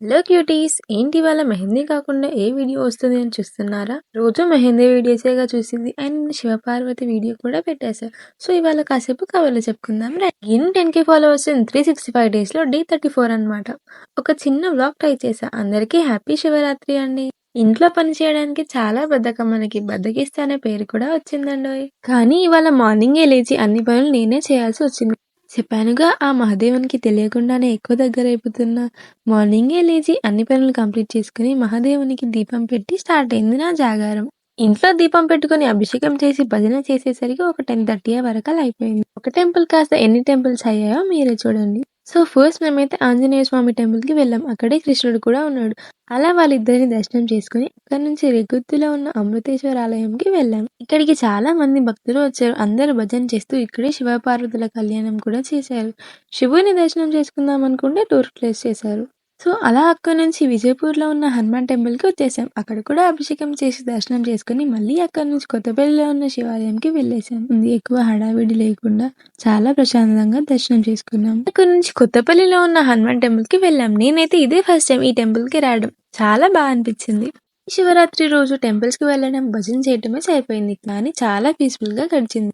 Hello cuties! ఏంటి ఇవాళ మెహందీ కాకుండా ఏ వీడియో వస్తుంది అని చూస్తున్నారా? రోజు మెహందీ వీడియోసేగా చూసింది. అండ్ శివపార్వతి వీడియో కూడా పెట్టేశా. సో ఇవాళ కాసేపు కబుర్లు చెప్పుకుందాం రండి. ఇన్ 10K ఫాలోవర్స్ ఇన్ 365 డేస్‌లో డే 34 అనమాట. ఒక చిన్న వ్లాగ్ ట్రై చేశా. అందరికీ హ్యాపీ శివరాత్రి అండి. ఇంట్లో పని చేయడానికి చాలా బద్ధకం మనకి. బద్ధకిస్తే అనే పేరు కూడా వచ్చిందండోయ్! కానీ ఇవాళ మార్నింగే లేచి అన్ని పనులు నేనే చేయాల్సి వచ్చింది. చెప్పానుగా ఆ మహాదేవునికి తెలియకుండానే ఎక్కువ దగ్గరైపోతున్నా. మార్నింగే లేచి అన్ని పనులు కంప్లీట్ చేసుకుని మహాదేవునికి దీపం పెట్టి స్టార్ట్ అయింది నా జాగారం. ఇంట్లో దీపం పెట్టుకుని అభిషేకం చేసి భజన చేసేసరికి ఒక 10:30 వరకలా అయిపోయింది. ఒక టెంపుల్ కాస్త ఎన్ని టెంపుల్స్ అయ్యాయో మీరే చూడండి. సో ఫస్ట్ మేమైతే ఆంజనేయ స్వామి టెంపుల్‌కి వెళ్ళాం. అక్కడే కృష్ణుడు కూడా ఉన్నాడు. అలా వాళ్ళిద్దరిని దర్శనం చేసుకొని అక్కడి నుంచి రేగుత్తులో ఉన్న అమృతేశ్వర ఆలయంకి వెళ్ళాం. ఇక్కడికి చాలా మంది భక్తులు వచ్చారు. అందరూ భజన చేస్తూ ఇక్కడే శివపార్వతుల కళ్యాణం కూడా చేశారు. శివుని దర్శనం చేసుకుందాం అనుకుంటే డోర్ క్లోజ్ చేశారు. సో అలా అక్కడి నుంచి విజయపూర్‌లో ఉన్న హనుమాన్ టెంపుల్‌కి వచ్చేసాం. అక్కడ కూడా అభిషేకం చేసి దర్శనం చేసుకొని మళ్ళీ అక్కడి నుంచి కొత్తపల్లిలో ఉన్న శివాలయంకి వెళ్ళేసాం. ఎక్కువ హడావిడి లేకుండా చాలా ప్రశాంతంగా దర్శనం చేసుకున్నాం. అక్కడి నుంచి కొత్తపల్లిలో ఉన్న హనుమాన్ టెంపుల్‌కి వెళ్ళాం. నేనైతే ఇదే ఫస్ట్ టైం ఈ టెంపుల్‌కి రావడం. చాలా అనిపించింది. శివరాత్రి రోజు టెంపుల్స్‌కి వెళ్ళడం, భజన చేయటమే సరిపోయింది. కానీ చాలా పీస్‌ఫుల్‌గా గడిచింది.